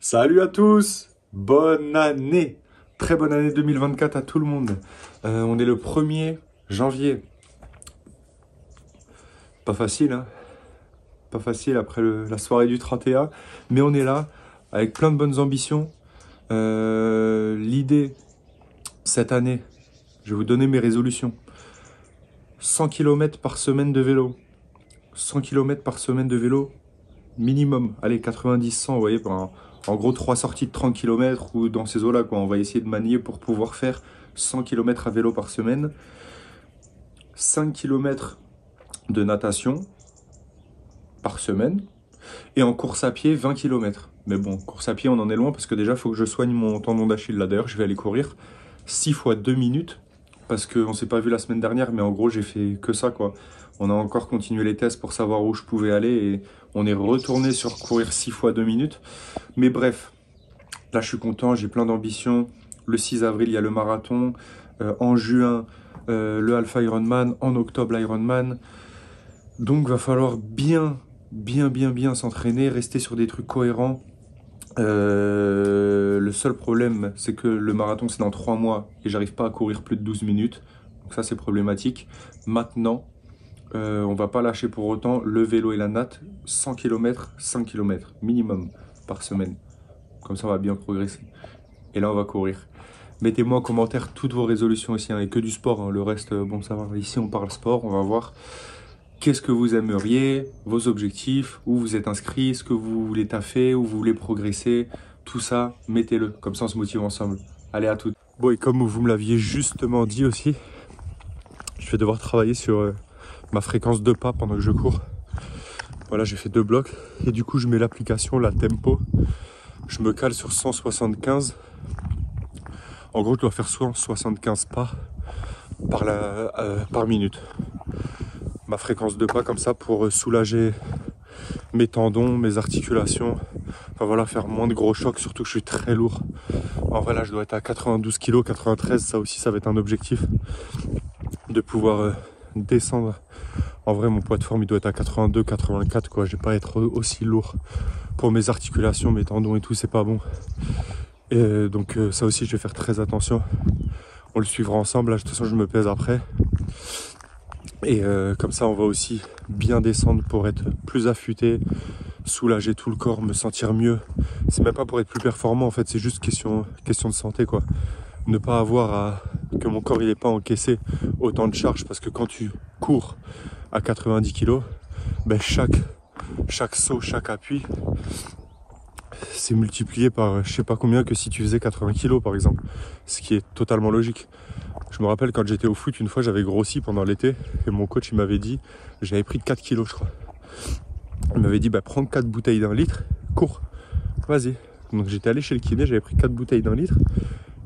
Salut à tous, bonne année, très bonne année 2024 à tout le monde. On est le 1er janvier. Pas facile, hein? Pas facile après la soirée du 31, mais on est là avec plein de bonnes ambitions. L'idée, cette année, je vais vous donner mes résolutions. 100 km par semaine de vélo. 100 km par semaine de vélo, minimum. Allez, 90, 100, vous voyez, en gros 3 sorties de 30 km ou dans ces eaux-là, quoi. On va essayer de manier pour pouvoir faire 100 km à vélo par semaine. 5 km de natation par semaine. Et en course à pied, 20 km. Mais bon, course à pied, on en est loin parce que déjà, il faut que je soigne mon tendon d'Achille. Là, d'ailleurs, je vais aller courir 6 fois 2 minutes. Parce qu'on ne s'est pas vu la semaine dernière, mais en gros, j'ai fait que ça, quoi. On a encore continué les tests pour savoir où je pouvais aller et on est retourné sur courir 6 fois 2 minutes. Mais bref, là, je suis content, j'ai plein d'ambitions. Le 6 avril, il y a le marathon. En juin, le Alpha Ironman. En octobre, l'Ironman. Donc, va falloir bien s'entraîner, rester sur des trucs cohérents. Le seul problème, c'est que le marathon, c'est dans 3 mois et j'arrive pas à courir plus de 12 minutes. Donc ça, c'est problématique. Maintenant, on va pas lâcher pour autant le vélo et la natte. 100 km, 5 km minimum par semaine. Comme ça, on va bien progresser. Et là, on va courir. Mettez-moi en commentaire toutes vos résolutions aussi, hein, et que du sport, hein. Le reste, bon, ça va. Ici, on parle sport, on va voir. Qu'est-ce que vous aimeriez, vos objectifs, où vous êtes inscrit, ce que vous voulez taffer, où vous voulez progresser, tout ça, mettez-le, comme ça on se motive ensemble. Allez, à toutes. Bon, et comme vous me l'aviez justement dit aussi, je vais devoir travailler sur ma fréquence de pas pendant que je cours. Voilà, j'ai fait 2 blocs et du coup je mets l'application, la tempo, je me cale sur 175. En gros, je dois faire 175 pas par minute. Ma fréquence de pas comme ça pour soulager mes tendons, mes articulations. Enfin voilà, faire moins de gros chocs, surtout que je suis très lourd. En vrai là je dois être à 92 kg, 93, ça aussi ça va être un objectif. De pouvoir descendre. En vrai mon poids de forme il doit être à 82, 84 quoi. Je vais pas être aussi lourd. Pour mes articulations, mes tendons et tout, c'est pas bon. Et donc ça aussi je vais faire très attention. On le suivra ensemble, là de toute façon je me pèse après. Et comme ça, on va aussi bien descendre pour être plus affûté, soulager tout le corps, me sentir mieux. C'est même pas pour être plus performant, en fait, c'est juste question de santé, quoi. Ne pas avoir que mon corps il n'est pas encaissé autant de charge, parce que quand tu cours à 90 kg, ben chaque saut, chaque appui, c'est multiplié par je sais pas combien que si tu faisais 80 kg par exemple, ce qui est totalement logique. Je me rappelle quand j'étais au foot, une fois j'avais grossi pendant l'été et mon coach il m'avait dit, j'avais pris 4 kilos je crois. Il m'avait dit bah prends 4 bouteilles d'1 litre, cours, vas-y. Donc j'étais allé chez le kiné, j'avais pris 4 bouteilles d'1 litre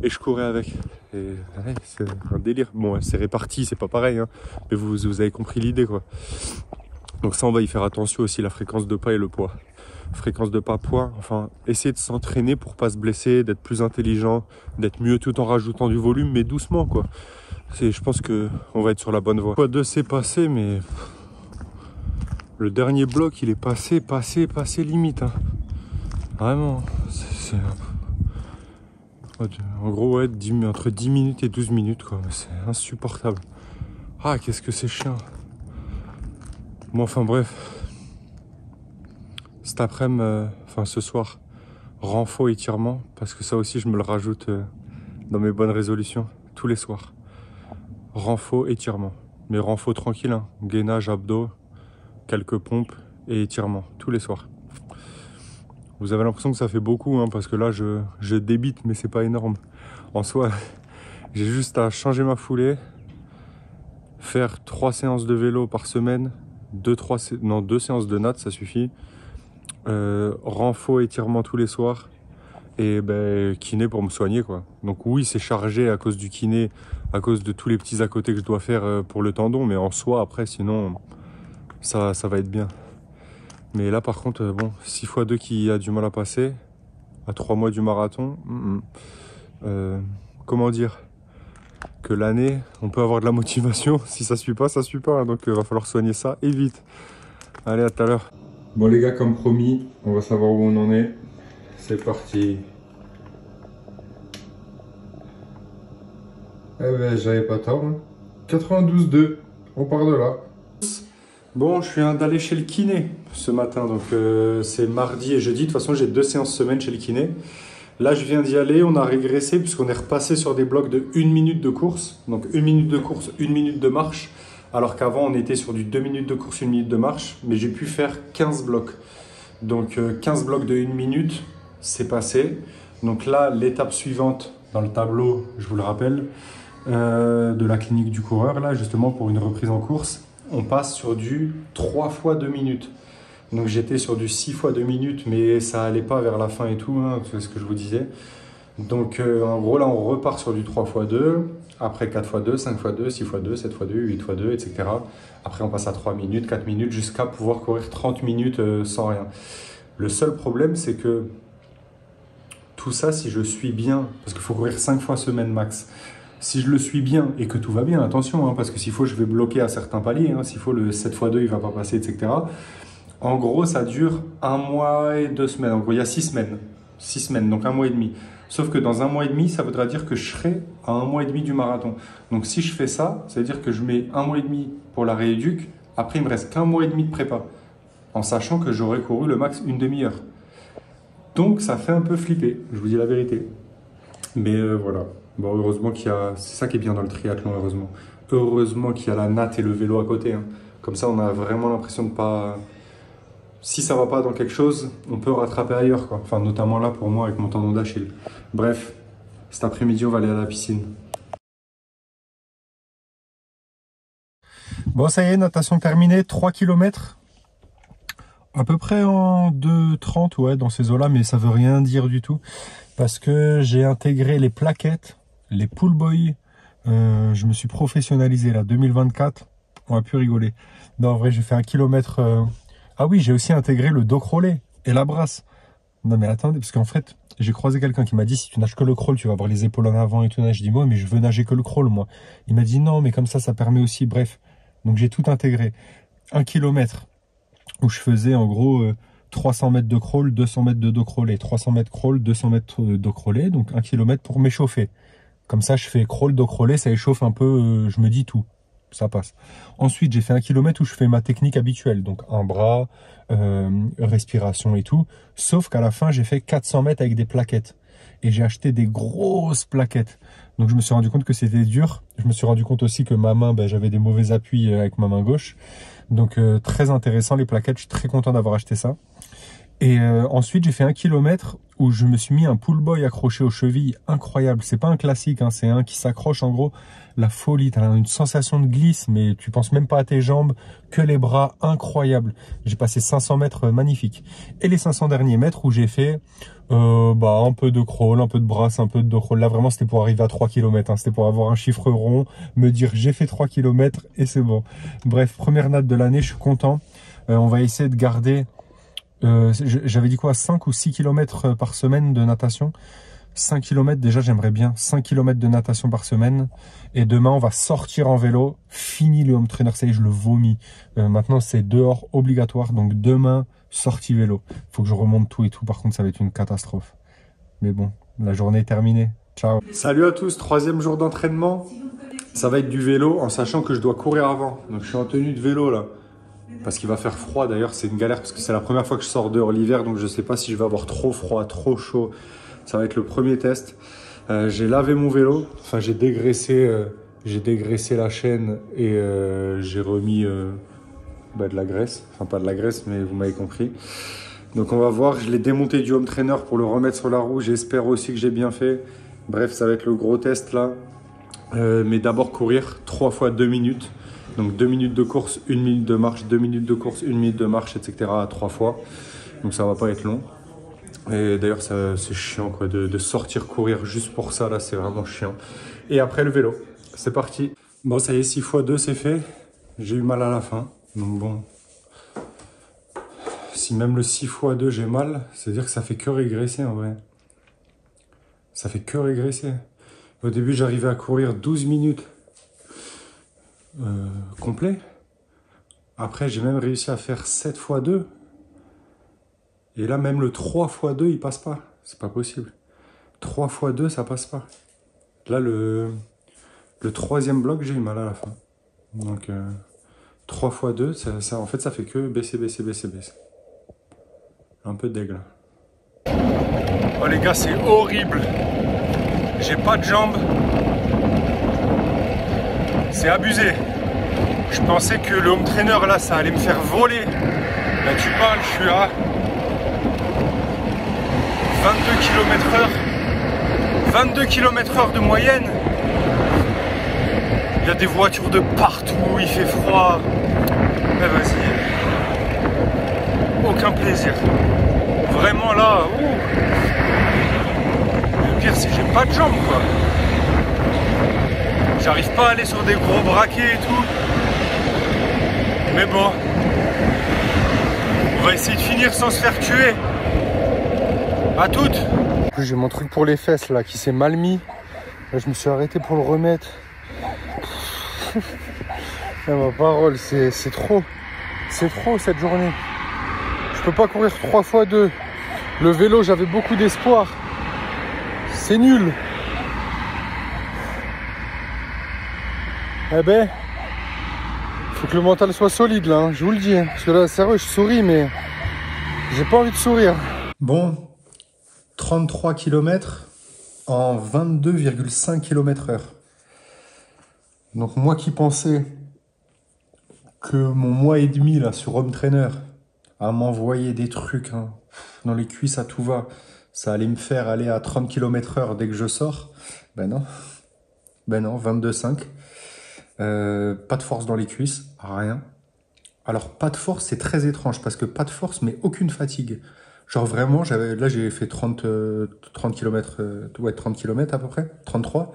et je courais avec. Et ouais, c'est un délire. Bon c'est réparti, c'est pas pareil, hein, mais vous avez compris l'idée quoi. Donc ça on va y faire attention aussi, la fréquence de pas et le poids. Fréquence de pas, poids, enfin essayer de s'entraîner pour pas se blesser, d'être plus intelligent, d'être mieux tout en rajoutant du volume, mais doucement quoi. Je pense que on va être sur la bonne voie. Poids 2 c'est passé, mais le dernier bloc il est passé limite, hein. Vraiment, en gros ouais, entre 10 minutes et 12 minutes quoi, c'est insupportable. Ah qu'est-ce que c'est chiant. Bon enfin bref. Cet après-midi, enfin ce soir, renfo étirement, parce que ça aussi je me le rajoute dans mes bonnes résolutions, tous les soirs. Renfo étirement, mais renfo tranquille, hein. Gainage, abdos, quelques pompes et étirement, tous les soirs. Vous avez l'impression que ça fait beaucoup, hein, parce que là je débite, mais c'est pas énorme. En soi, j'ai juste à changer ma foulée, faire 3 séances de vélo par semaine, 2 séances de natte, ça suffit. Renfo étirement tous les soirs et ben, kiné pour me soigner quoi. Donc oui c'est chargé à cause du kiné, à cause de tous les petits à côté que je dois faire pour le tendon, mais en soi après sinon ça va être bien. Mais là par contre bon, 6 x 2 qui a du mal à passer à 3 mois du marathon, comment dire que l'année on peut avoir de la motivation, si ça suit pas ça suit pas, hein. Donc va falloir soigner ça et vite. Allez, à tout à l'heure. Bon les gars, comme promis, on va savoir où on en est. c'est parti. Eh ben, j'avais pas tort. Hein. 92,2. On part de là. Bon, je viens d'aller chez le kiné ce matin. Donc, c'est mardi et jeudi. De toute façon, j'ai 2 séances semaine chez le kiné. Là, je viens d'y aller. On a régressé puisqu'on est repassé sur des blocs de 1 minute de course. Donc, 1 minute de course, 1 minute de marche. Alors qu'avant, on était sur du 2 minutes de course, 1 minute de marche. Mais j'ai pu faire 15 blocs. Donc, 15 blocs de 1 minute, c'est passé. Donc là, l'étape suivante dans le tableau, je vous le rappelle, de la clinique du coureur, là, justement, pour une reprise en course, on passe sur du 3 fois 2 minutes. Donc j'étais sur du 6 fois 2 minutes, mais ça allait pas vers la fin et tout, hein, c'est ce que je vous disais. Donc en gros, là, on repart sur du 3 fois 2, après 4 fois 2, 5 fois 2, 6 fois 2, 7 fois 2, 8 fois 2, etc. Après, on passe à 3 minutes, 4 minutes, jusqu'à pouvoir courir 30 minutes sans rien. Le seul problème, c'est que tout ça, si je suis bien, parce qu'il faut courir 5 fois semaine max, si je le suis bien et que tout va bien, attention, hein, parce que s'il faut, je vais bloquer à certains paliers, hein, s'il faut, le 7 fois 2, il ne va pas passer, etc. En gros, ça dure 1 mois et 2 semaines. En gros, il y a 6 semaines. 6 semaines, donc 1 mois et demi. Sauf que dans 1 mois et demi, ça voudra dire que je serai à 1 mois et demi du marathon. Donc si je fais ça, ça veut dire que je mets 1 mois et demi pour la rééduque. Après, il me reste qu'1 mois et demi de prépa. En sachant que j'aurais couru le max une demi-heure. Donc ça fait un peu flipper, je vous dis la vérité. Mais voilà. Bon, heureusement qu'il y a... C'est ça qui est bien dans le triathlon, heureusement. Heureusement qu'il y a la natte et le vélo à côté. Hein. Comme ça, on a vraiment l'impression de pas... Si ça va pas dans quelque chose, on peut rattraper ailleurs, quoi. Enfin, notamment là, pour moi, avec mon tendon d'Achille. Bref, cet après-midi, on va aller à la piscine. Bon, ça y est, natation terminée, 3 km. À peu près en 2,30, ouais, dans ces eaux-là, mais ça veut rien dire du tout. Parce que j'ai intégré les plaquettes, les pool boys. Je me suis professionnalisé là, 2024. On va plus rigoler. Non, en vrai, j'ai fait 1 kilomètre. Ah oui, j'ai aussi intégré le dos crawlé et la brasse. Non mais attendez, parce qu'en fait, j'ai croisé quelqu'un qui m'a dit si tu nages que le crawl, tu vas avoir les épaules en avant et tout. Je dis moi, mais je veux nager que le crawl, moi. Il m'a dit non, mais comme ça permet aussi. Bref, donc j'ai tout intégré. 1 kilomètre où je faisais en gros 300 mètres de crawl, 200 mètres de dos crawlé, 300 mètres crawl, 200 mètres de dos crawlé, donc 1 kilomètre pour m'échauffer. Comme ça, je fais crawl, dos crawlé, ça échauffe un peu, je me dis tout. Ça passe. Ensuite, j'ai fait 1 kilomètre où je fais ma technique habituelle, donc un bras, respiration et tout. Sauf qu'à la fin, j'ai fait 400 mètres avec des plaquettes. Et j'ai acheté des grosses plaquettes. Donc je me suis rendu compte que c'était dur. Je me suis rendu compte aussi que ma main, j'avais des mauvais appuis avec ma main gauche. Donc très intéressant les plaquettes, je suis très content d'avoir acheté ça. Et ensuite j'ai fait 1 kilomètre où je me suis mis un pull boy accroché aux chevilles, incroyable. C'est pas un classique, hein, c'est un qui s'accroche en gros, la folie. T'as une sensation de glisse, mais tu penses même pas à tes jambes, que les bras, incroyable. J'ai passé 500 mètres magnifiques. Et les 500 derniers mètres où j'ai fait un peu de crawl, un peu de brasse, un peu de crawl. Là vraiment c'était pour arriver à 3 km, hein. C'était pour avoir un chiffre rond, me dire j'ai fait 3 km et c'est bon. Bref, première natte de l'année, je suis content. On va essayer de garder... j'avais dit quoi, 5 ou 6 km par semaine de natation. 5 km déjà, j'aimerais bien 5 km de natation par semaine. Et demain on va sortir en vélo. Fini le home trainer, ça y est, je le vomis. Maintenant c'est dehors obligatoire. Donc demain, sortie vélo. Faut que je remonte tout et tout, par contre ça va être une catastrophe. Mais bon, la journée est terminée. Ciao. Salut à tous, 3e jour d'entraînement. Ça va être du vélo en sachant que je dois courir avant. Donc je suis en tenue de vélo là. Parce qu'il va faire froid, d'ailleurs c'est une galère parce que c'est la première fois que je sors dehors l'hiver, donc je ne sais pas si je vais avoir trop froid, trop chaud. Ça va être le premier test. J'ai lavé mon vélo, enfin j'ai dégraissé la chaîne et j'ai remis de la graisse. Enfin pas de la graisse, mais vous m'avez compris. Donc on va voir, je l'ai démonté du home trainer pour le remettre sur la roue. J'espère aussi que j'ai bien fait. Bref, ça va être le gros test là. Mais d'abord courir 3 fois 2 minutes. Donc 2 minutes de course, 1 minute de marche, 2 minutes de course, 1 minute de marche, etc. à 3 fois. Donc ça va pas être long. Et d'ailleurs c'est chiant quoi, de sortir courir juste pour ça, là c'est vraiment chiant. Et après le vélo, c'est parti. Bon ça y est, 6 fois 2 c'est fait. J'ai eu mal à la fin. Donc bon, si même le 6 fois 2 j'ai mal, c'est-à-dire que ça fait que régresser en vrai. Ça fait que régresser. Au début j'arrivais à courir 12 minutes. Complet. Après j'ai même réussi à faire 7 fois 2 et là même le 3 fois 2 il passe pas. C'est pas possible. 3 x 2, ça passe pas. Là, le 3e bloc, j'ai eu mal à la fin. Donc, 3 x 2, en fait, ça fait que baisser, baisser, baisser, baisser. Un peu deg, là. Oh les gars, c'est horrible. J'ai pas de jambes. C'est abusé. Je pensais que le home trainer là, ça allait me faire voler. Là tu parles, je suis à 22 km/h. 22 km/h de moyenne. Il y a des voitures de partout, il fait froid. Mais vas-y. Aucun plaisir. Vraiment là, le pire c'est que j'ai pas de jambes quoi. J'arrive pas à aller sur des gros braquets et tout. Mais bon. On va essayer de finir sans se faire tuer. À toutes. J'ai mon truc pour les fesses là qui s'est mal mis. Là, je me suis arrêté pour le remettre. Ma parole, c'est trop. C'est trop cette journée. Je peux pas courir 3 x 2. Le vélo, j'avais beaucoup d'espoir. C'est nul. Eh ben, faut que le mental soit solide là, hein, je vous le dis. Hein. Parce que là, sérieux, je souris, mais j'ai pas envie de sourire. Bon, 33 km en 22,5 km/h. Donc moi qui pensais que mon mois et demi là sur Home Trainer à m'envoyer des trucs hein, dans les cuisses à tout va, ça allait me faire aller à 30 km/h dès que je sors. Ben non, 22,5. Pas de force dans les cuisses, rien. Alors pas de force, c'est très étrange parce que pas de force mais aucune fatigue. Genre vraiment, là j'ai fait 30 km, ouais 30 km à peu près, 33.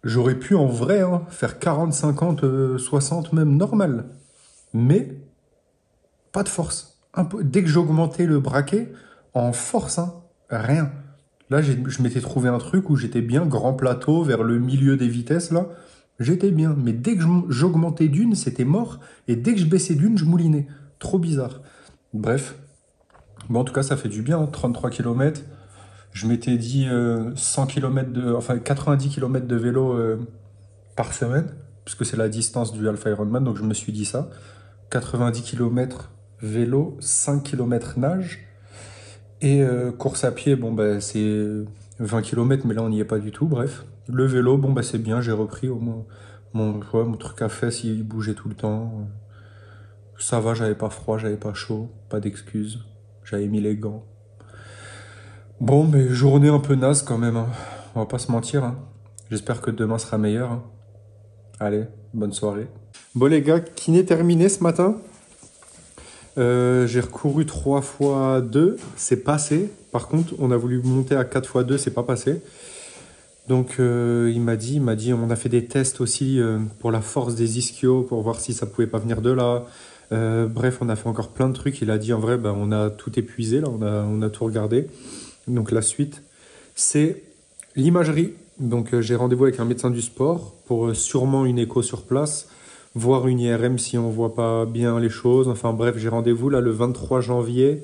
J'aurais pu en vrai hein, faire 40, 50, 60 même normal. Mais pas de force. Dès que j'augmentais le braquet, en force, hein, rien. Là, je m'étais trouvé un truc où j'étais bien, grand plateau, vers le milieu des vitesses, là. J'étais bien. Mais dès que j'augmentais d'une, c'était mort. Et dès que je baissais d'une, je moulinais. Trop bizarre. Bref. Bon, en tout cas, ça fait du bien, hein, 33 km. Je m'étais dit 100 km enfin 90 km de vélo par semaine. Puisque c'est la distance du Alpha Ironman. Donc, je me suis dit ça. 90 km vélo, 5 km nage. Et course à pied, bon, bah, c'est 20 km, mais là, on n'y est pas du tout. Bref, le vélo, bon, bah, c'est bien. J'ai repris au moins mon truc à fesses, il bougeait tout le temps. Ça va, j'avais pas froid, j'avais pas chaud, pas d'excuses. J'avais mis les gants. Bon, mais journée un peu naze quand même. Hein. On va pas se mentir. Hein. J'espère que demain sera meilleur. Hein. Allez, bonne soirée. Bon, les gars, kiné terminé ce matin. J'ai recouru 3 x 2, c'est passé. Par contre, on a voulu monter à 4 x 2, c'est pas passé. Donc, il m'a dit, on a fait des tests aussi pour la force des ischios, pour voir si ça pouvait pas venir de là. Bref, on a fait encore plein de trucs. Il a dit, en vrai, bah, on a tout épuisé, là, on a tout regardé. Donc, la suite, c'est l'imagerie. Donc, j'ai rendez-vous avec un médecin du sport pour sûrement une écho sur place. Voir une IRM si on voit pas bien les choses. Enfin bref, j'ai rendez-vous là le 23 janvier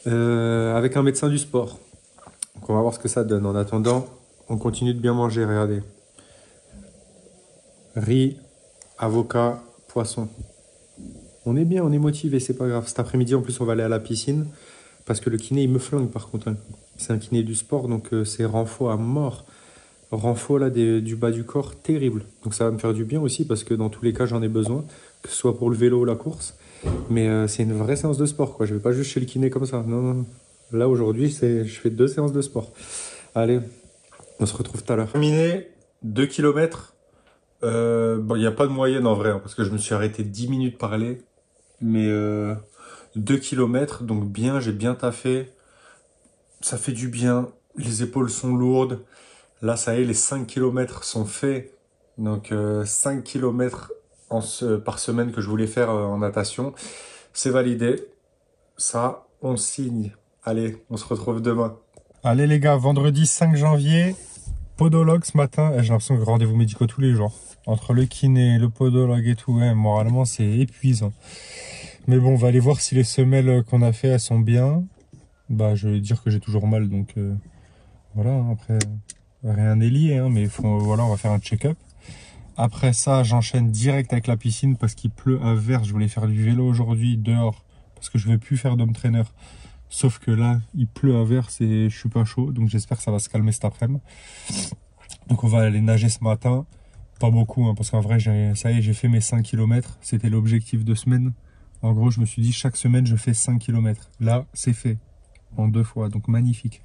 avec un médecin du sport. Donc on va voir ce que ça donne. En attendant, on continue de bien manger, regardez. Riz, avocat, poisson. On est bien, on est motivé, c'est pas grave. Cet après-midi, en plus, on va aller à la piscine. Parce que le kiné, il me flingue par contre. Hein. C'est un kiné du sport, donc c'est renfo à mort. Renfo là du bas du corps, terrible. Donc ça va me faire du bien aussi parce que dans tous les cas j'en ai besoin, que ce soit pour le vélo ou la course. Mais c'est une vraie séance de sport quoi. Je vais pas juste chez le kiné comme ça. Non. Là aujourd'hui je fais 2 séances de sport. Allez, on se retrouve tout à l'heure. Terminé, 2 km. Bon, il n'y a pas de moyenne en vrai hein, parce que je me suis arrêté 10 minutes parler. Mais 2 km, donc bien, j'ai bien taffé. Ça fait du bien. Les épaules sont lourdes. Là, ça y est, les 5 km sont faits. Donc, 5 km par semaine que je voulais faire en natation. C'est validé. Ça, on signe. Allez, on se retrouve demain. Allez les gars, vendredi 5 janvier, podologue ce matin. J'ai l'impression que rendez-vous médicaux tous les jours. Entre le kiné, le podologue et tout, ouais, moralement, c'est épuisant. Mais bon, on va aller voir si les semelles qu'on a fait, elles sont bien. Bah, je vais dire que j'ai toujours mal, donc voilà, hein, après, rien n'est lié, hein, mais voilà, on va faire un check-up. Après ça, j'enchaîne direct avec la piscine parce qu'il pleut à verse. Je voulais faire du vélo aujourd'hui dehors parce que je ne vais plus faire d'home trainer. Sauf que là, il pleut à verse et je suis pas chaud, donc j'espère que ça va se calmer cet après-midi. Donc on va aller nager ce matin. Pas beaucoup, hein, parce qu'en vrai, ça y est, j'ai fait mes 5 km. C'était l'objectif de semaine. En gros, je me suis dit, chaque semaine, je fais 5 km. Là, c'est fait. En 2 fois, donc magnifique.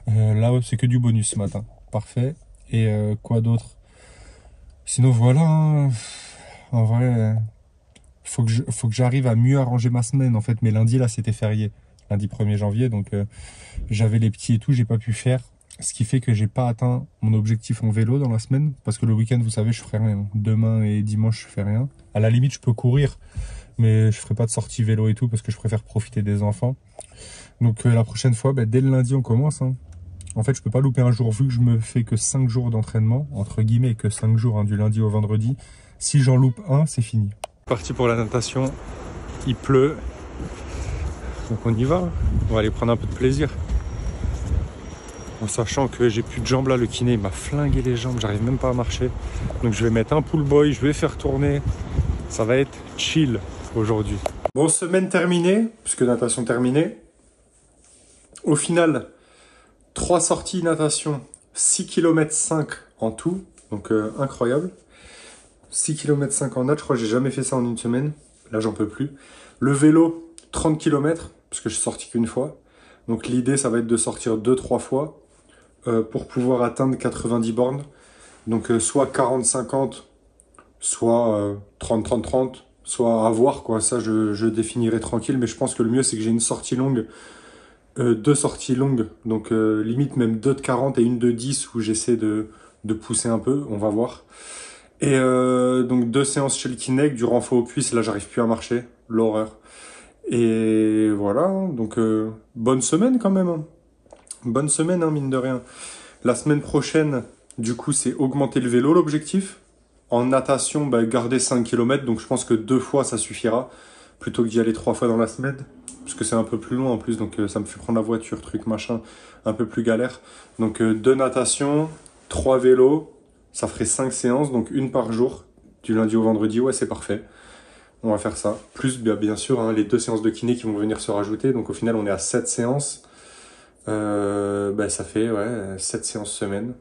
Là, c'est que du bonus ce matin. Parfait. Et quoi d'autre? Sinon, voilà, hein. En vrai, faut que j'arrive à mieux arranger ma semaine. En fait, mais lundi, là, c'était férié. Lundi 1er janvier, donc j'avais les petits et tout, j'ai pas pu faire. Ce qui fait que j'ai pas atteint mon objectif en vélo dans la semaine. Parce que le week-end, vous savez, je ferai rien. Demain et dimanche, je fais rien. À la limite, je peux courir, mais je ferai pas de sortie vélo et tout parce que je préfère profiter des enfants. Donc la prochaine fois, bah, dès le lundi, on commence, hein. En fait, je peux pas louper un jour vu que je me fais que 5 jours d'entraînement, entre guillemets, que 5 jours, hein, du lundi au vendredi. Si j'en loupe un, c'est fini. Parti pour la natation, il pleut, donc on y va. On va aller prendre un peu de plaisir. En sachant que j'ai plus de jambes là, le kiné m'a flingué les jambes, j'arrive même pas à marcher. Donc je vais mettre un pull boy, je vais faire tourner. Ça va être chill aujourd'hui. Bon, semaine terminée, puisque natation terminée. Au final, 3 sorties natation, 6 km 5 en tout, donc incroyable. 6 km 5 en nat, je crois que j'ai jamais fait ça en une semaine. Là, j'en peux plus. Le vélo, 30 km, parce que je suis sorti qu'une fois. Donc l'idée, ça va être de sortir 2-3 fois pour pouvoir atteindre 90 bornes. Donc soit 40-50, soit 30-30-30, soit à voir, quoi. Ça, je définirai tranquille, mais je pense que le mieux, c'est que j'ai une sortie longue, 2 sorties longues, donc limite même 2 de 40 et une de 10 où j'essaie de pousser un peu, on va voir. Et donc 2 séances chez le kiné, du renfort aux cuisses, là j'arrive plus à marcher, l'horreur. Et voilà, hein, donc bonne semaine quand même, hein. Bonne semaine, hein, mine de rien. La semaine prochaine, du coup, c'est augmenter le vélo, l'objectif. En natation, bah, garder 5 km, donc je pense que 2 fois ça suffira, plutôt que d'y aller 3 fois dans la semaine, parce que c'est un peu plus loin en plus, donc ça me fait prendre la voiture, truc machin, un peu plus galère. Donc 2 natations, 3 vélos, ça ferait 5 séances, donc une par jour, du lundi au vendredi, ouais c'est parfait. On va faire ça. Plus bien sûr hein, les 2 séances de kiné qui vont venir se rajouter, donc au final on est à 7 séances. Bah, ça fait ouais, 7 séances semaine.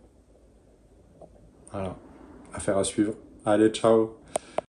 Voilà, affaire à suivre. Allez, ciao!